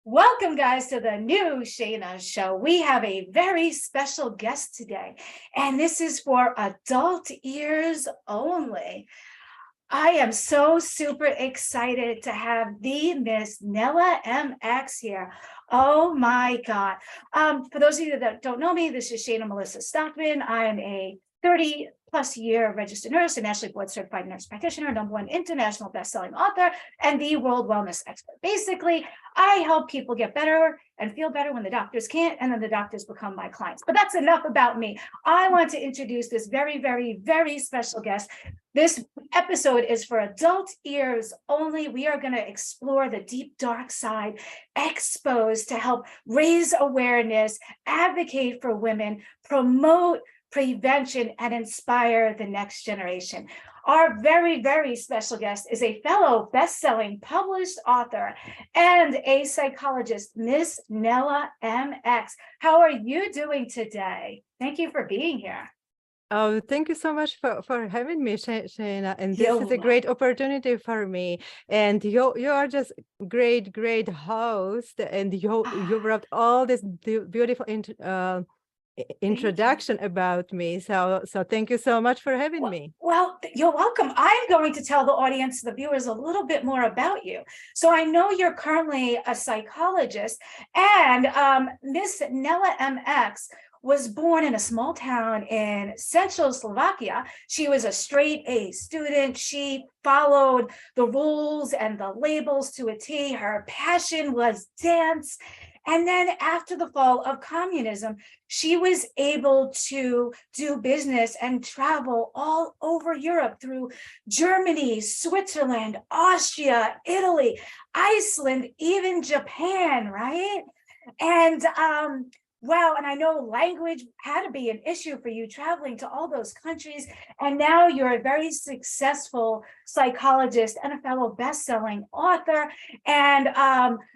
Welcome, guys, to the new Shayna show. We have a very special guest today, and this is for adult ears only. I am so super excited to have the Miss Nella MX here. Oh my God. For those of you that don't know me, this is ShaynaMelissa Stockman. I am a 30 plus year registered nurse and nationally board certified nurse practitioner, #1 international best-selling author, and the world wellness expert. Basically, I help people get better and feel better when the doctors can't, and then the doctors become my clients. But that's enough about me. I want to introduce this very, very, very special guest. This episode is for adult ears only. We are going to explore the deep, dark side, exposed to help raise awareness, advocate for women, promote prevention, and inspire the next generation. Our very, very special guest is a fellow best-selling published author and a psychologist, Miss Nella MX. How are you doing today? Thank you for being here. Oh, thank you so much for having me, Shayna. And this is a great opportunity for me. And you are just great host, and you brought all this beautiful introduction about me. So thank you so much for having me. Well, you're welcome. I'm going to tell the audience, the viewers, a little bit more about you. So I know you're currently a psychologist, and Miss Nella MX was born in a small town in central Slovakia. She was a straight A student. She followed the rules and the labels to a T. Her passion was dance. And then after the fall of communism, she was able to do business and travel all over Europe through Germany, Switzerland, Austria, Italy, Iceland, even Japan, right? And wow, and I know language had to be an issue for you traveling to all those countries. And now you're a very successful psychologist and a fellow best-selling author. And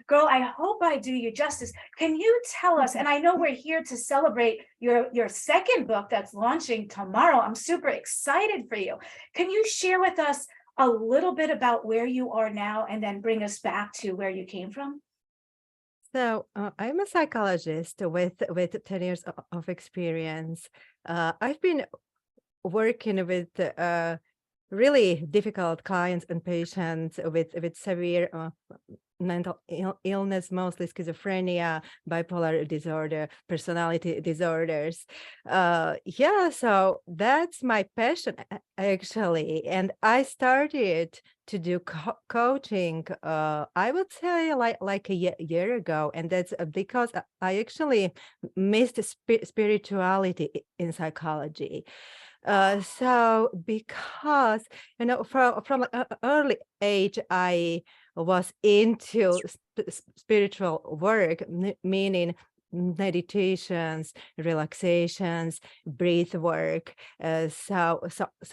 girl, I hope I do you justice. Can you tell us, and I know we're here to celebrate your second book that's launching tomorrow. I'm super excited for you. Can you share with us a little bit about where you are now and then bring us back to where you came from? So I'm a psychologist with 10 years of experience. I've been working with really difficult clients and patients with severe mental illness, mostly schizophrenia, bipolar disorder, personality disorders. Yeah, so that's my passion actually. And I started to do coaching, I would say like a year ago. And that's because I actually missed spirituality in psychology. So because, from an early age, I was into spiritual work, meaning meditations, relaxations, breath work. So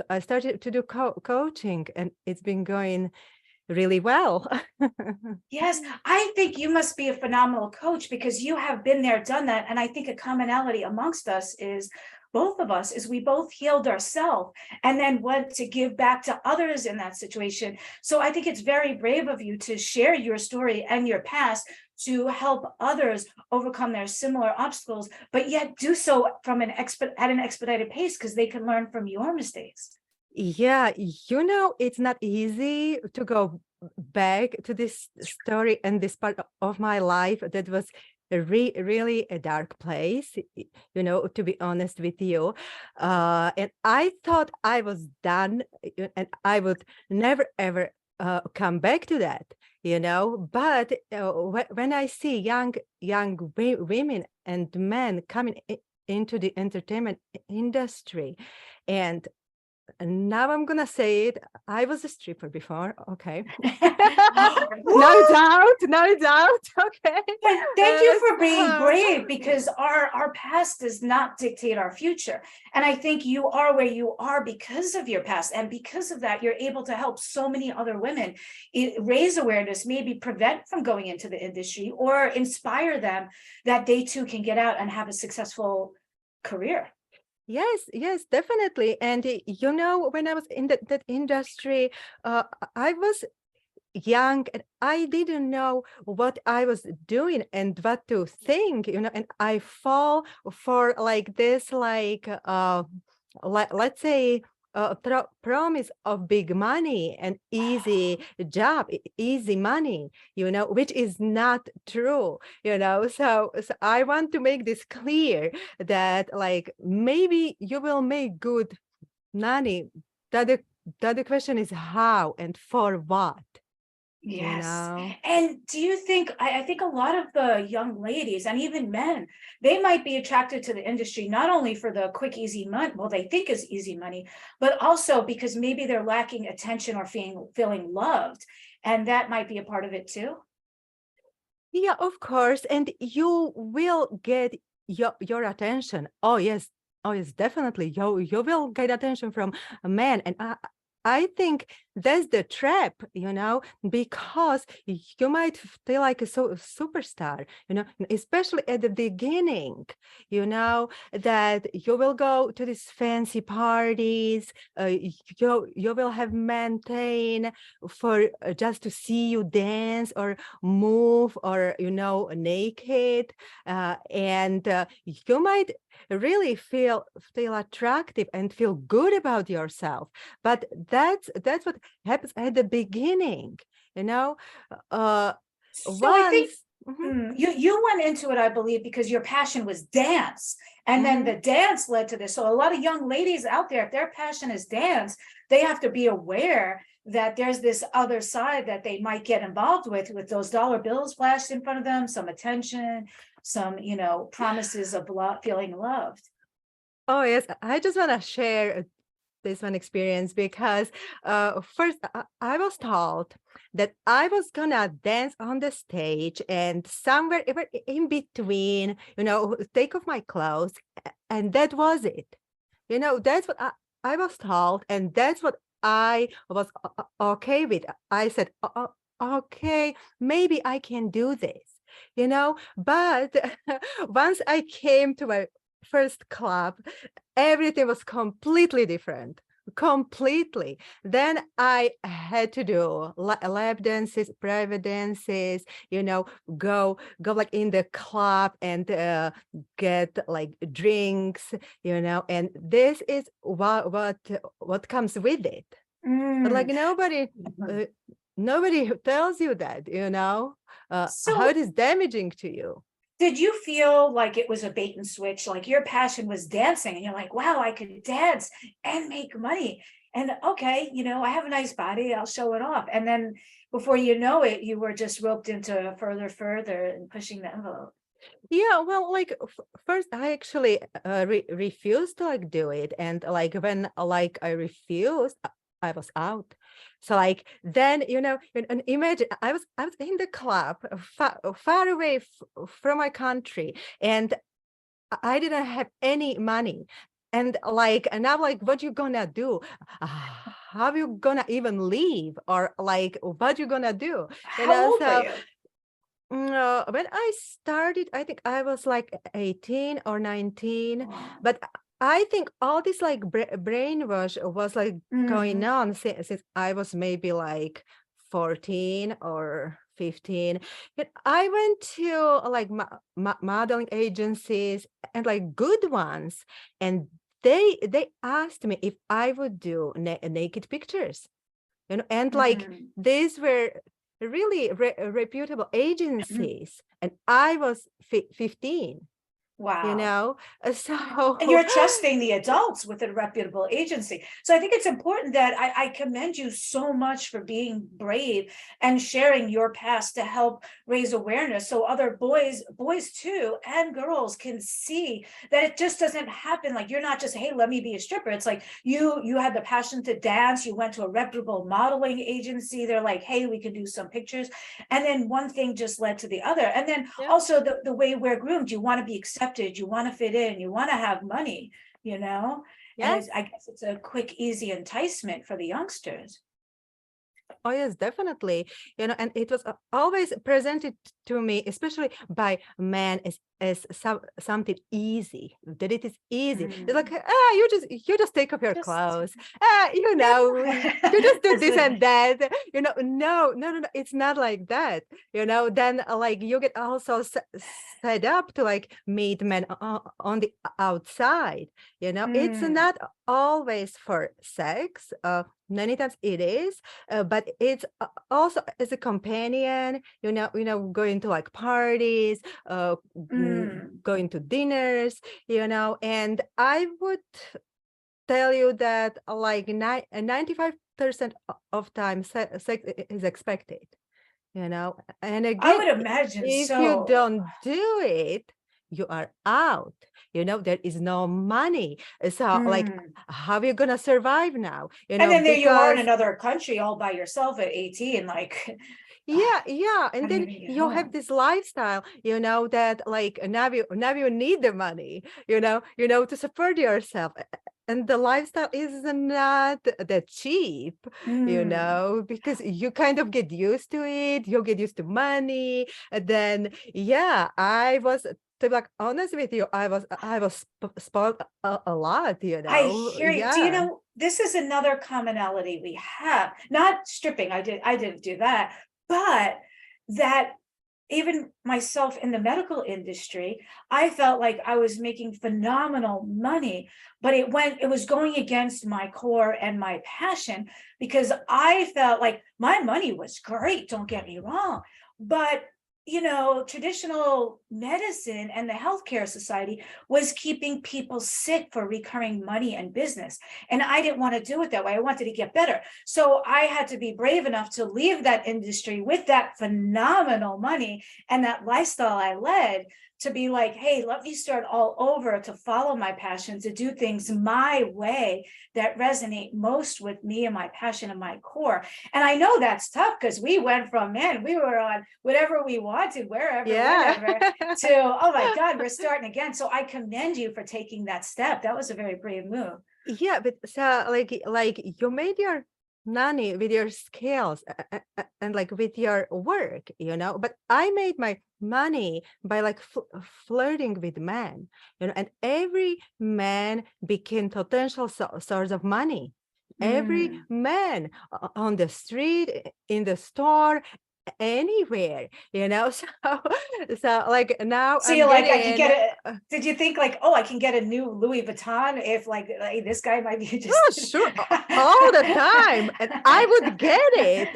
I started to do coaching, and it's been going really well. Yes, I think you must be a phenomenal coach because you have been there, done that. And I think a commonality amongst us is both of us is we both healed ourselves and then went to give back to others in that situation. So I think it's very brave of you to share your story and your past to help others overcome their similar obstacles, but yet do so from at an expedited pace because they can learn from your mistakes. Yeah, it's not easy to go back to this story and this part of my life that was really a dark place, to be honest with you. And I thought I was done and I would never, ever come back to that, but when I see young women and men coming into the entertainment industry, and now I'm gonna say it, I was a stripper before, okay. No doubt, okay. Thank you for being brave, because our past does not dictate our future. And I think you are where you are because of your past. And because of that, you're able to help so many other women raise awareness, maybe prevent from going into the industry, or inspire them that they too can get out and have a successful career. Yes, definitely. And when I was in that industry, I was young, and I didn't know what I was doing and what to think, and I fall for like this, let's say, promise of big money and easy job, easy money, which is not true, so I want to make this clear that like maybe you will make good money, that the question is how and for what. Yes. And do you think, I think a lot of the young ladies and even men, they might be attracted to the industry, not only for the quick, easy money, well, they think is easy money, but also because maybe they're lacking attention or feeling loved. And that might be a part of it too. Yeah, of course. And you will get your attention. Oh, yes. Oh, yes, definitely. You will get attention from a man. And I think that's the trap, because you might feel like a superstar, especially at the beginning, that you will go to these fancy parties, you will have maintain for just to see you dance or move or, naked, and you might really feel attractive and feel good about yourself, but that's what happens at the beginning, So I think once. Mhm, you went into it, I believe, because your passion was dance. And then mhm. the dance led to this. So a lot of young ladies out there, if their passion is dance, they have to be aware that there's this other side that they might get involved with those dollar bills flashed in front of them, some attention, some, promises of feeling loved. Oh yes, I just want to share this one experience because first I was told that I was gonna dance on the stage, and somewhere in between, take off my clothes, and that was it. That's what I was told, and that's what I was okay with. I said, okay, maybe I can do this, but once I came to my first club, everything was completely different. Completely. Then I had to do lap dances, private dances, go like in the club and get like drinks, and this is what comes with it. But like Mm. nobody tells you that, how So it is damaging to you. did you feel like it was a bait and switch? Like your passion was dancing and you're like, wow, I could dance and make money. And okay, I have a nice body, I'll show it off. And then before you know it, you were just roped into further and pushing the envelope. Yeah, well, like first I actually refused to like do it, and like when like I refused, I was out. So like then and imagine I was in the club far away from my country, and I didn't have any money. And like, and I'm like, what you gonna do? How you gonna even leave? Or like, what you gonna do? How old were So you? when I started, I think I was like 18 or 19, Wow. but I think all this like brainwash was like going Mm. on since I was maybe like 14 or 15. But I went to like modeling agencies and like good ones, and they asked me if I would do naked pictures, and like Mm. these were really reputable Mm. agencies, and I was 15, Wow. And so you're trusting the adults with a reputable agency. So I think it's important that I commend you so much for being brave and sharing your past to help raise awareness so other boys too, and girls can see that it just doesn't happen. Like you're not just, hey, let me be a stripper. It's like you had the passion to dance, you went to a reputable modeling agency. They're like, hey, we can do some pictures. And then one thing just led to the other. And then yeah. also the way we're groomed, you want to be accepted, you want to fit in, you want to have money, and Yes. I guess it's a quick, easy enticement for the youngsters. oh yes, definitely. And it was always presented to me, especially by men, as something easy, that it is easy. It's like, you just take off your Just clothes, you just do this and that. No, it's not like that. Then like you get also set up to like meet men on the outside. It's Mm, not always for sex. Many times it is, but it's also as a companion. Going to like parties, mm. going to dinners. And I would tell you that like 95% of time sex is expected. And I again, would imagine if you so. don't do it, you are out. There is no money. So like, Mm. how are you gonna survive now? And then there you are in Because another country all by yourself at 18, like, yeah, how and do you then make it you have home? this lifestyle, that like now you need the money, to support yourself. And the lifestyle is not that cheap, Mm. because you kind of get used to it, you get used to money. And then, yeah, to be like honest with you, I was spoiled a lot, I hear you. Do you yeah. know, this is another commonality we have, not stripping, I didn't do that, but that even myself in the medical industry, I felt like I was making phenomenal money, but it was going against my core and my passion, because I felt like my money was great, don't get me wrong, but traditional medicine and the healthcare society was keeping people sick for recurring money and business. And I didn't want to do it that way. I wanted to get better. So I had to be brave enough to leave that industry with that phenomenal money and that lifestyle I led, to be like, hey, let me start all over, to follow my passion, to do things my way that resonate most with me and my passion and my core. And I know that's tough, because we went from, man, we were on whatever we wanted, wherever, Yeah. whenever, to, oh my God, we're starting again. So I commend you for taking that step. That was a very brave move. Yeah, but so like you made your money with your skills, and like with your work, but I made my money by like flirting with men, and every man became potential source of money. Every Mm. man on the street, in the store, anywhere, so like now So I'm you're like, I can getting. get it. Did you think like, oh, I can get a new Louis Vuitton if like this guy might be just Oh, sure, all the time, and I would get it.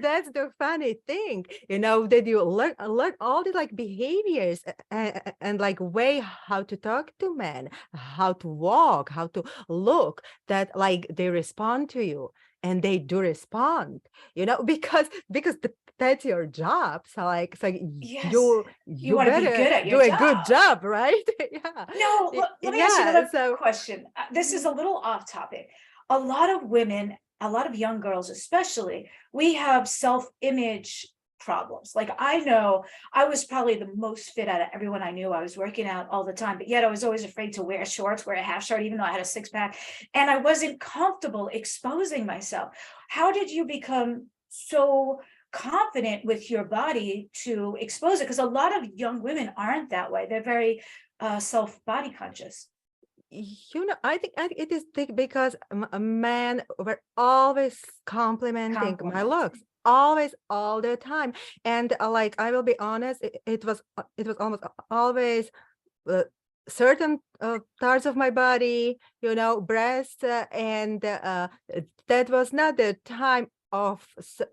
That's the funny thing. That you learn all the like behaviors, and like way how to talk to men, how to walk, how to look. That like they respond to you, and they do respond. Because that's your job. So Yes, you you you want to be better good at do your a good job. job, right? Yeah, No, let me ask you yeah. another So. question. This is a little off topic. A lot of women, a lot of young girls especially, we have self-image problems. Like, I know I was probably the most fit out of everyone I knew. I was working out all the time, but yet I was always afraid to wear shorts, wear a half shirt, even though I had a six pack, and I wasn't comfortable exposing myself. How did you become so confident with your body to expose it? Because a lot of young women aren't that way. They're very self body conscious. I think it is because a man were always complimenting my looks, Complimenting. always, all the time. And like I will be honest, it was almost always uh, certain parts of my body, breasts, and that was not the time of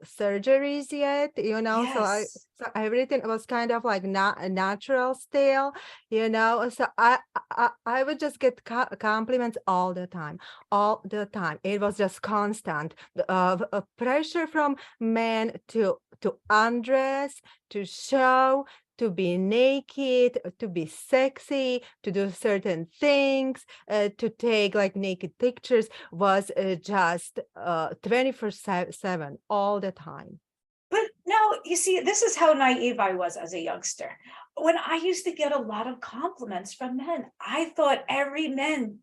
surgeries yet, so Yes. everything was kind of like not natural still, so I would just get compliments all the time, all the time. It was just constant pressure from men to undress, to show, to be naked, to be sexy, to do certain things, to take like naked pictures, was just 24/7 all the time. But no, you see, this is how naive I was as a youngster. When I used to get a lot of compliments from men, I thought every man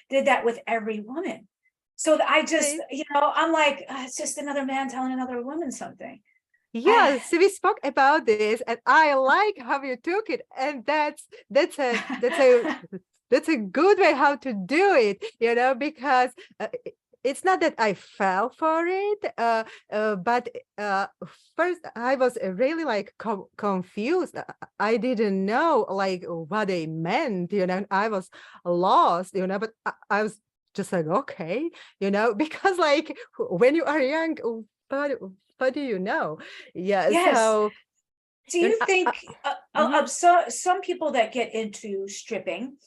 did that with every woman. So I just, See? I'm like, it's just another man telling another woman something. Yes, we spoke about this, and I like how you took it, and that's a good way how to do it, because it's not that I fell for it, but first I was really like confused. I didn't know like what they meant, I was lost, but I was just like, okay, because like when you are young, but what do you know? Yeah, Yes. so Do you know, you think mhm, of some people that get into stripping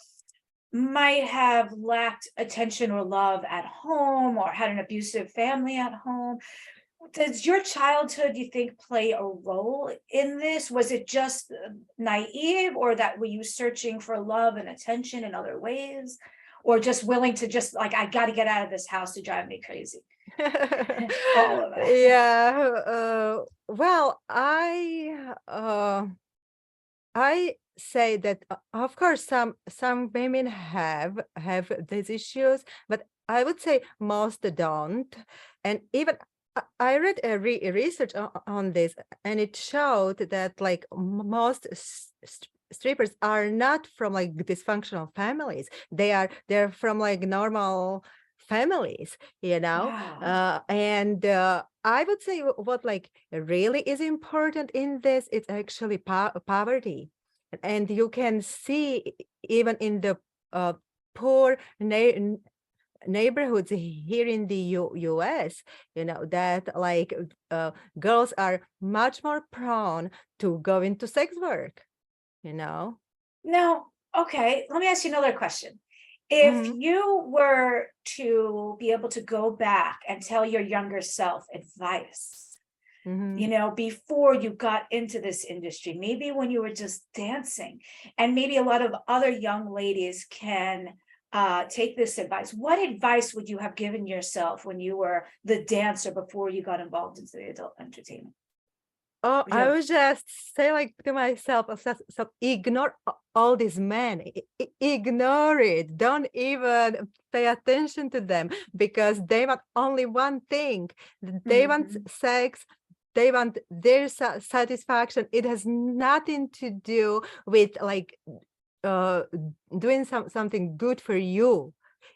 might have lacked attention or love at home or had an abusive family at home? Does your childhood, you think, play a role in this? Was it just naive, or that were you searching for love and attention in other ways, or just willing to just like, I got to get out of this house to drive me crazy? All of it. yeah, well, I say that of course some women have these issues, but I would say most don't. And even I read a research on this, and it showed that like most strippers are not from like dysfunctional families. They're from like normal families, Wow. and I would say what like really is important in this, it's actually poverty. And you can see even in the poor neighborhoods here in the US, that like girls are much more prone to go into sex work, you know. Now, okay, let me ask you another question. If Mhm, you were to be able to go back and tell your younger self advice, mhm. before you got into this industry, maybe when you were just dancing, and maybe a lot of other young ladies can take this advice, what advice would you have given yourself when you were the dancer before you got involved into the adult entertainment? Oh, Would you I have? would just say like to myself, so ignore all these men, ignore it. Don't even pay attention to them, because they want only one thing. They want Mhm. sex. They want their satisfaction. It has nothing to do with like uh doing something good for you,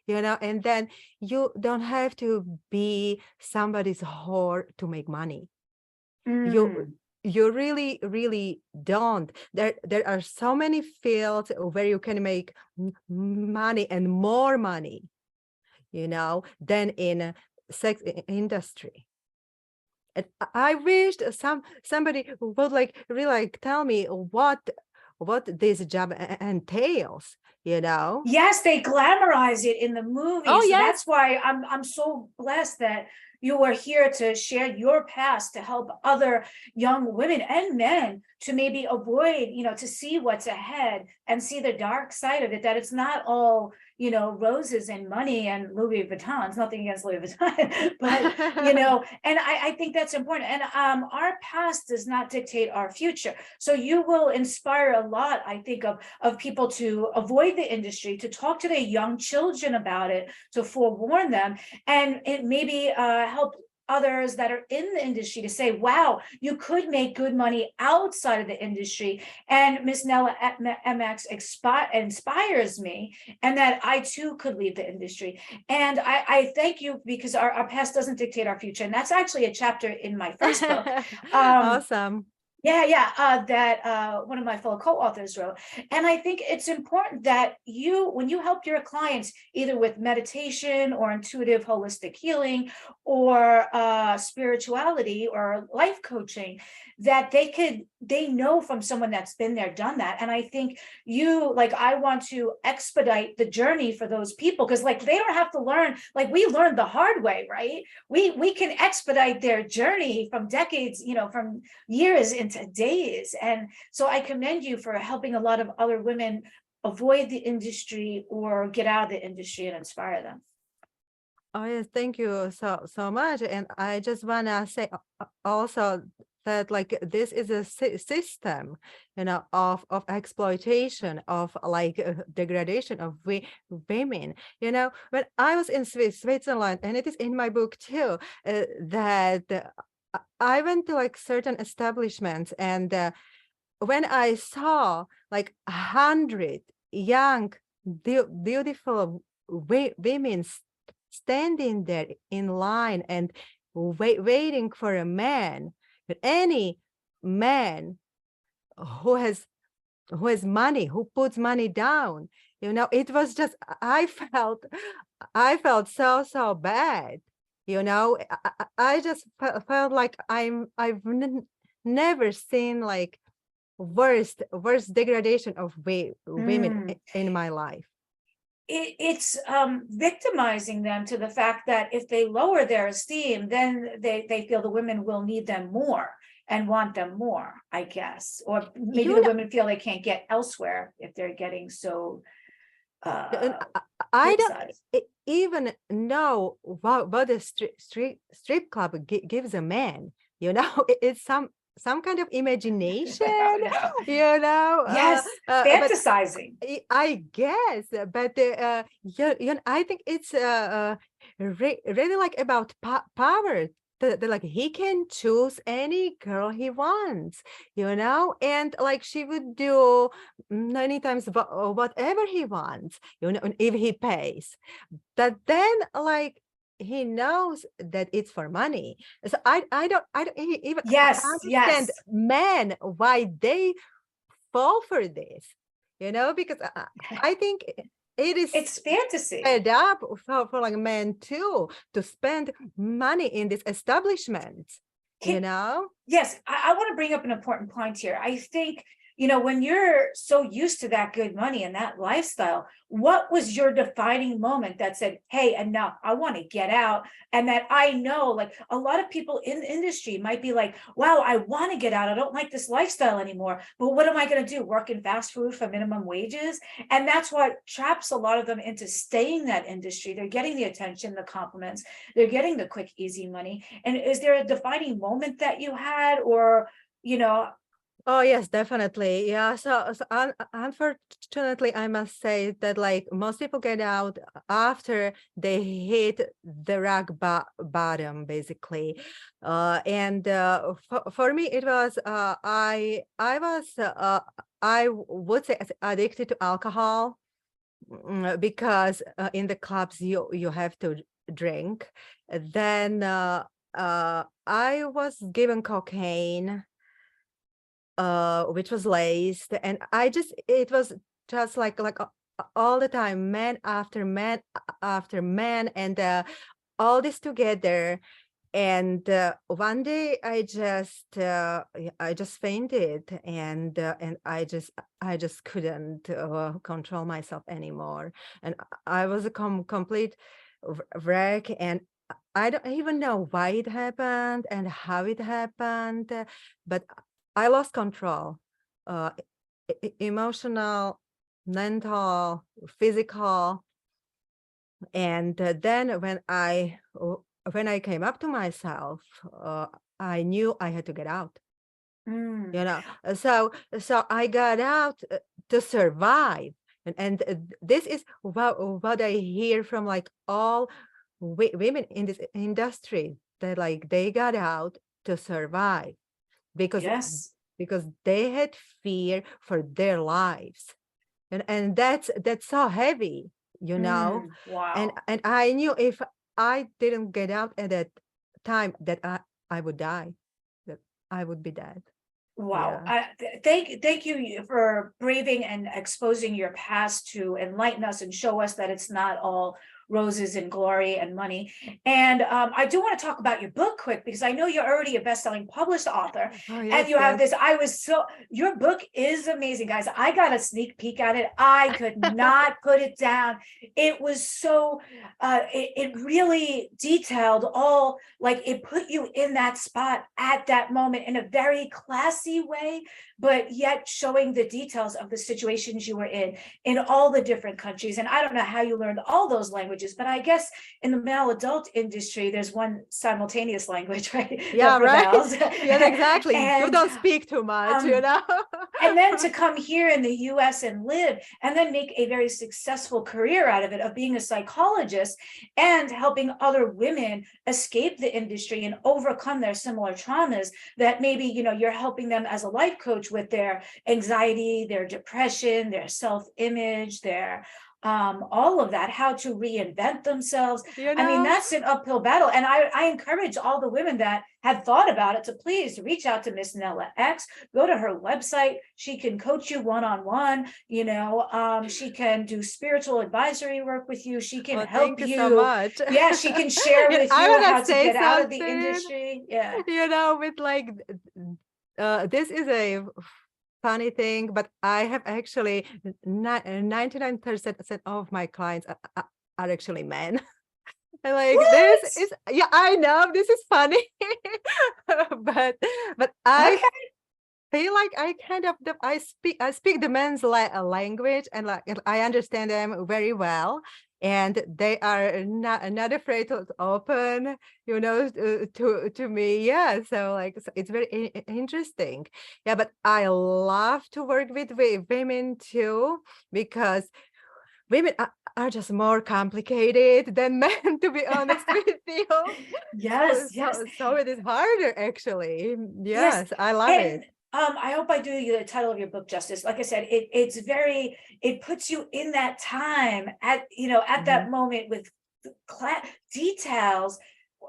and then you don't have to be somebody's whore to make money. you Mm. you really don't. There are so many fields where you can make money and more money, than in sex industry. And I wished somebody would like really like tell me what this job entails, Yes, they glamorize it in the oh movies. So yes. that's why I'm so blessed that you are here to share your past to help other young women and men to maybe avoid, to see what's ahead and see the dark side of it, that it's not all, roses and money and Louis Vuitton. It's nothing against Louis Vuitton, but and I think that's important. And our past does not dictate our future. So you will inspire a lot, I think, of people to avoid the industry, to talk to their young children about it, to forewarn them, and it maybe help others that are in the industry to say, wow, you could make good money outside of the industry. And Miss Nella MX inspires me, and that I too could leave the industry. And I thank you, because our past doesn't dictate our future. And that's actually a chapter in my first book. Um, Awesome. that one of my fellow co-authors wrote. And I think it's important that when you help your clients, either with meditation or intuitive holistic healing or spirituality or life coaching, that they know from someone that's been there, done that. And I think I want to expedite the journey for those people, because like they don't have to learn, like we learned the hard way, right? We can expedite their journey from decades, from years into days. And so I commend you for helping a lot of other women avoid the industry or get out of the industry and inspire them. Oh yes, thank you so much. And I just wanna say also that like this is a system, of exploitation, of like degradation of women. When I was in Switzerland, and it is in my book too, that I went to like certain establishments, and when I saw like 100 young, beautiful women standing there in line and waiting for a man, but any man who has money, who puts money down, it was just, I felt so bad. I just felt like I've never seen like worst degradation of women in my life. It's victimizing them to the fact that if they lower their esteem, then they feel the women will need them more and want them more, I guess. Or maybe the women feel they can't get elsewhere if they're getting so I don't even know what a strip club gives a man. It's some kind of imagination, Yes, fantasizing. I guess, but I think it's really like about power. Like he can choose any girl he wants, and like she would do many times whatever he wants, if he pays. But then like he knows that it's for money. So I don't even understand men why they fall for this, because I think it's fantasy. Fed up for like men too to spend money in this establishment. Yes, I want to bring up an important point here. I think, when you're so used to that good money and that lifestyle, what was your defining moment that said, hey, enough, I want to get out? And that I know, like a lot of people in the industry might be like, wow, I want to get out. I don't like this lifestyle anymore. But what am I going to do? Work in fast food for minimum wages? And that's what traps a lot of them into staying in that industry. They're getting the attention, the compliments, they're getting the quick, easy money. And is there a defining moment that you had, or, Oh, yes, definitely. Yeah. So unfortunately, I must say that like most people get out after they hit the rock bottom, basically. And for me, it was I would say addicted to alcohol, because in the clubs you have to drink. Then I was given cocaine, which was laced, and it was just like all the time, man after man after man, and all this together. And one day I just fainted, and I just couldn't control myself anymore, and I was a complete wreck, and I don't even know why it happened and how it happened, but I lost control, emotional, mental, physical. And then when I came up to myself, I knew I had to get out. So I got out to survive, and this is what I hear from like all women in this industry, that like they got out to survive. Because they had fear for their lives, and that's so heavy, Wow. And I knew if I didn't get out at that time, that I would die, that I would be dead. Wow. Thank you for braving and exposing your past to enlighten us and show us that it's not all roses and glory and money. And I do want to talk about your book quick, because I know you're already a best-selling published author. And you have this, your book is amazing, guys. I got a sneak peek at it. I could not put it down. It was so, it really detailed all, like it put you in that spot at that moment in a very classy way, but yet showing the details of the situations you were in all the different countries. And I don't know how you learned all those languages, languages, but I guess in the male adult industry, there's one simultaneous language, right? Yeah, That right. prevails. Yeah, exactly. You And don't speak too much, you know. and then to come here in the US and live and then make a very successful career out of it, of being a psychologist and helping other women escape the industry and overcome their similar traumas, that maybe, you know, you're helping them as a life coach with their anxiety, their depression, their self-image, their all of that, how to reinvent themselves. You I mean, know, that's an uphill battle. And I encourage all the women that had thought about it to please reach out to Miss Nella X, go to her website. She can coach you one-on-one, you know, she can do spiritual advisory work with you. She can well, help thank you so you. much. Yeah, she can share with I you want how to to say get out of the something, industry. Yeah. you know, with like, this is a funny thing, but I have actually 99% of my clients are actually men. And like What? this is, yeah, I know this is funny, but I Okay. feel like I kind of I speak the men's language, and like I understand them very well, and they are not afraid to open, you know, to me. Yeah, so like it's very interesting. Yeah, but I love to work with women too, because women are just more complicated than men, to be honest with you. Yes, yes, So it is harder actually. yes. Yes, I love And it. I hope I do you the title of your book justice. Like I said, it puts you in that time at, you know, at Mhm. that moment with details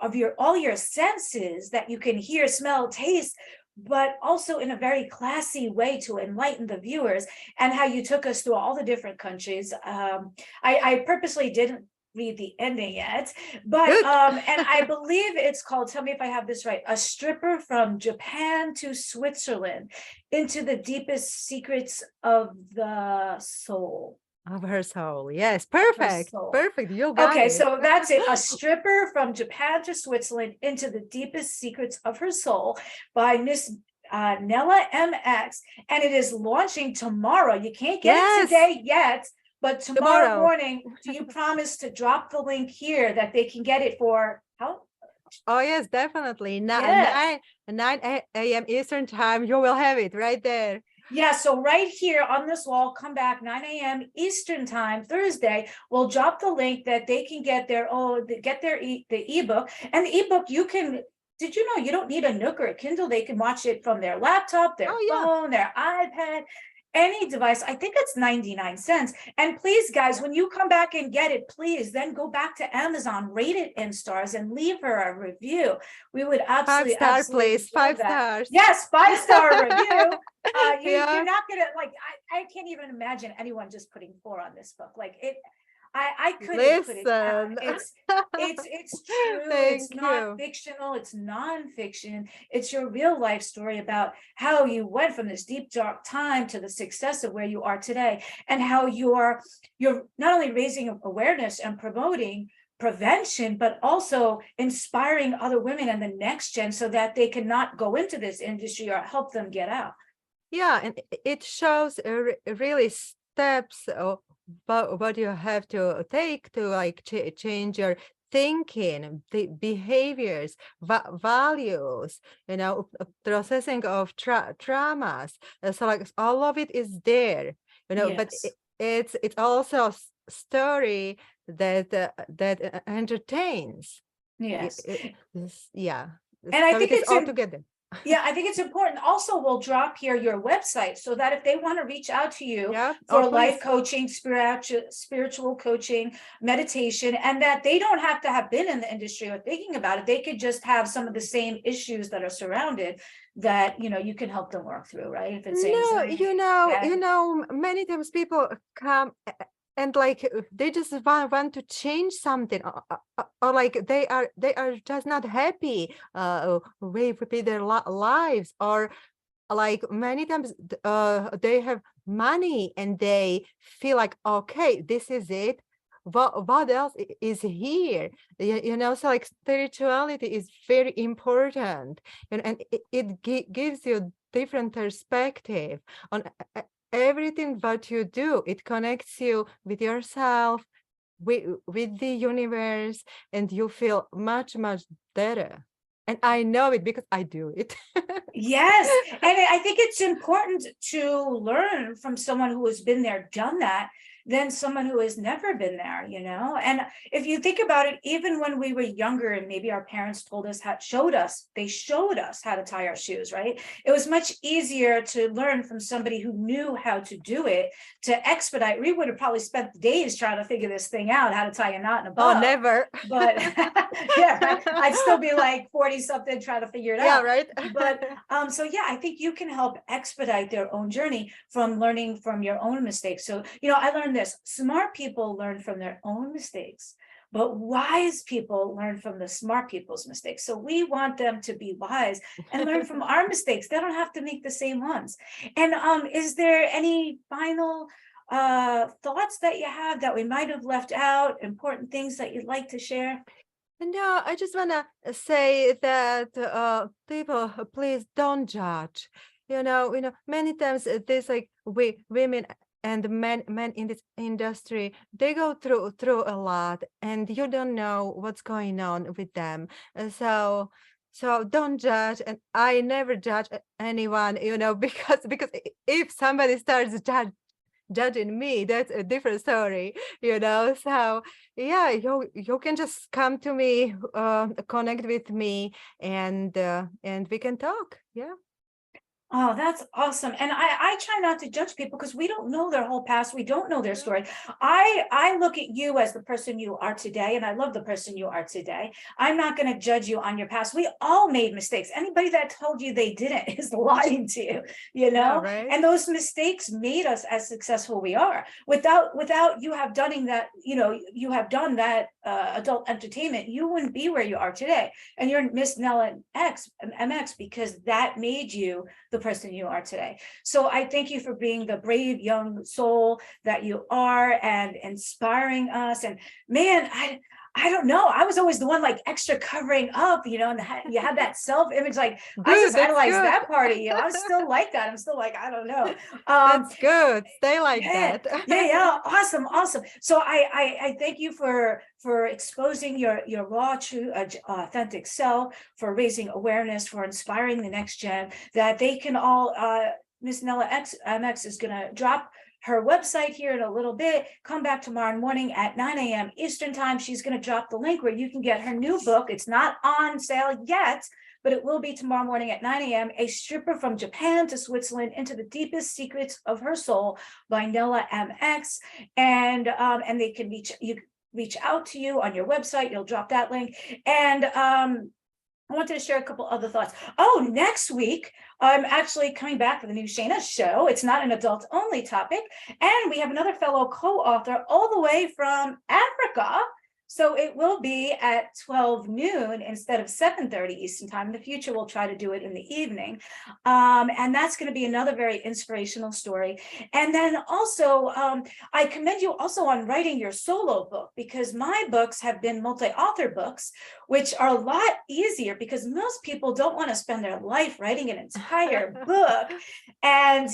of all your senses that you can hear, smell, taste, but also in a very classy way to enlighten the viewers, and how you took us through all the different countries. I purposely didn't read the ending yet, but Good. and I believe it's called, tell me if I have this right, A Stripper from Japan to Switzerland into the Deepest Secrets of the Soul. Of her soul. Yes, Her perfect. soul. Perfect. You got Okay, it. so that's it. A Stripper from Japan to Switzerland into the Deepest Secrets of Her Soul by Miss Nella MX. And it is launching tomorrow. You can't get it Yes, today yet, but tomorrow tomorrow. morning, do you promise to drop the link here that they can get it for how? Oh yes, definitely. Yes. 9 a.m. Eastern time. You will have it right there. Yeah, so right here on this wall, come back 9 a.m. Eastern time, Thursday, we'll drop the link that they can get their the ebook. And the ebook, you can, did you know you don't need a Nook or a Kindle? They can watch it from their laptop, their Oh yeah. phone, their iPad, any device. I think it's 99 cents. And please, guys, when you come back and get it, please then go back to Amazon, rate it in stars, and leave her a review. We would Five absolutely, star, absolutely please. love 5 that. stars. Yes, 5-star review. You're Yeah. not gonna like, I can't even imagine anyone just putting 4 on this book. Like it, I couldn't put it down. Listen. It's true, it's Thank not you. fictional, it's nonfiction. It's your real life story about how you went from this deep dark time to the success of where you are today, and how you're not only raising awareness and promoting prevention, but also inspiring other women and the next gen so that they cannot go into this industry or help them get out. Yeah, and it shows really steps of what you have to take to like change your thinking, the behaviors, values, you know, processing of traumas. So like all of it is there, you know, but Yes. it's also a story that entertains. Yes. Yeah. And I So think it is it's all in, together. yeah, I think it's important. Also, we'll drop here your website so that if they want to reach out to you Yeah. Oh, for life please. coaching, spiritual coaching, meditation, and that they don't have to have been in the industry or thinking about it, they could just have some of the same issues that are surrounded that, you know, you can help them work through, right? If it's No, anxiety, you know, many times people come and like they just want to change something, or like they are just not happy with their lives, or like many times they have money and they feel like, okay, this is it. What else is here? You know, so like spirituality is very important, and it gives you different perspective on everything what you do. It connects you with yourself, with the universe, and you feel much, much better. And I know it because I do it. Yes. And I think it's important to learn from someone who has been there, done that, than someone who has never been there, you know? And if you think about it, even when we were younger and maybe our parents told us how, they showed us how to tie our shoes, right? It was much easier to learn from somebody who knew how to do it, to expedite. We would have probably spent days trying to figure this thing out, how to tie a knot in a bow. Oh, never. But yeah, right. I'd still be like 40 something trying to figure it Yeah, out. right. But so yeah, I think you can help expedite their own journey from learning from your own mistakes. So, you know, I learned this: smart people learn from their own mistakes, but wise people learn from the smart people's mistakes. So we want them to be wise and learn from our mistakes. They don't have to make the same ones. And is there any final thoughts that you have that we might have left out, important things that you'd like to share? No, I just want to say that people, please don't judge. Many times this like women and men in this industry, they go through a lot, and you don't know what's going on with them. So don't judge, and I never judge anyone, because if somebody starts judging me, that's a different story. So yeah, you can just come to me, connect with me, and we can talk. Yeah. Oh, that's awesome. And I try not to judge people because we don't know their whole past. We don't know their story. I look at you as the person you are today, and I love the person you are today. I'm not going to judge you on your past. We all made mistakes. Anybody that told you they didn't is lying to you, Yeah, right. And those mistakes made us as successful we are. Without you have done that, you have done that adult entertainment, you wouldn't be where you are today. And you're Miss Nella MX because that made you the person you are today. So I thank you for being the brave young soul that you are and inspiring us. And man, I don't know. I was always the one like extra covering up, and you had that self-image. Like I just idolized that part of you. I'm still like that. I'm still like, I don't know. That's good. Stay like yeah, that. yeah. Awesome. So I thank you for exposing your raw, true, authentic self, for raising awareness, for inspiring the next gen, that they can all, Miss Nella MX is going to drop her website here in a little bit. Come back tomorrow morning at 9 a.m. Eastern time. She's going to drop the link where you can get her new book. It's not on sale yet, but it will be tomorrow morning at 9 a.m. A Stripper from Japan to Switzerland into the Deepest Secrets of Her Soul by Nella MX. And they can reach out to you on your website. You'll drop that link. And I wanted to share a couple other thoughts. Oh, next week, I'm actually coming back for the new Shayna show. It's not an adult only topic. And we have another fellow co-author all the way from Africa. So it will be at 12 noon instead of 7:30 Eastern time. In the future, we'll try to do it in the evening. And that's going to be another very inspirational story. And then also, I commend you also on writing your solo book, because my books have been multi-author books, which are a lot easier because most people don't want to spend their life writing an entire book. And,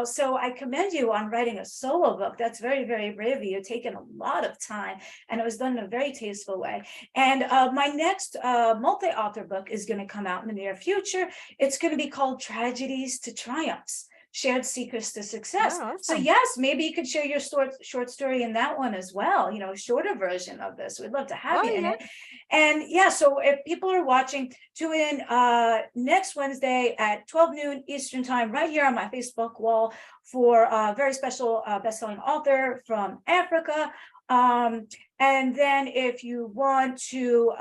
so I commend you on writing a solo book. That's very, very brave of you, taken a lot of time, and it was done in a very tasteful way. And my next multi-author book is going to come out in the near future. It's going to be called Tragedies to Triumphs: Shared Secrets to Success. Oh, awesome. So yes, maybe you could share your short story in that one as well, a shorter version of this. We'd love to have you in it. And yeah, so if people are watching, tune in next Wednesday at 12 noon Eastern time, right here on my Facebook wall, for a very special best-selling author from Africa. And then if you want to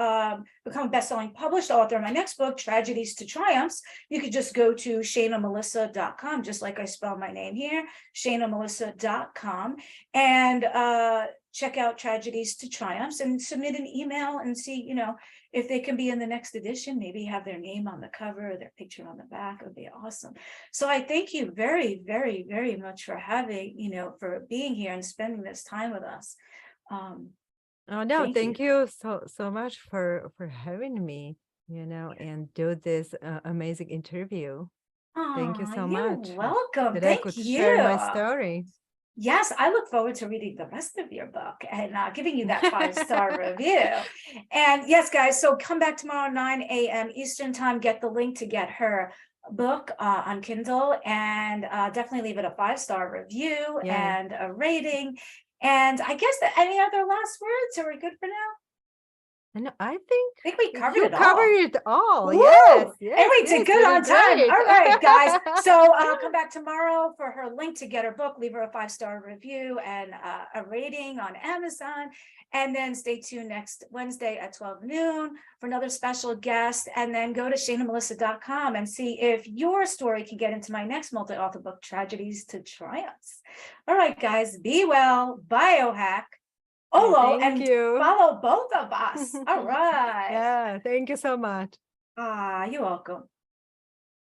become a best-selling published author, my next book, Tragedies to Triumphs, you could just go to ShaynaMelissa.com, just like I spell my name here, ShaynaMelissa.com, and check out Tragedies to Triumphs and submit an email and see, if they can be in the next edition, maybe have their name on the cover, their picture on the back. It would be awesome. So I thank you very, very, very much for for being here and spending this time with us. Oh no, thank you so much for having me, and do this amazing interview. Thank you so much. You're welcome. That Thank I could you. share my story. Yes, I look forward to reading the rest of your book and giving you that 5-star review. And yes, guys, so come back tomorrow, 9 a.m. Eastern time, get the link to get her book on Kindle, and definitely leave it a 5-star review Yeah. and a rating. And I guess that any other last words? Are we good for now? And I I think we covered you it all. covered it all. Woo! Yes, And yes, we did yes, good you on did time. great. All right, guys. So come back tomorrow for her link to get her book. Leave her a 5-star review and a rating on Amazon. And then stay tuned next Wednesday at 12 noon for another special guest. And then go to ShaynaMelissa.com and see if your story can get into my next multi-author book, Tragedies to Triumphs. All right, guys. Be well. Biohack. Olo, Thank and you. follow both of us. All right. Yeah, thank you so much. You're welcome.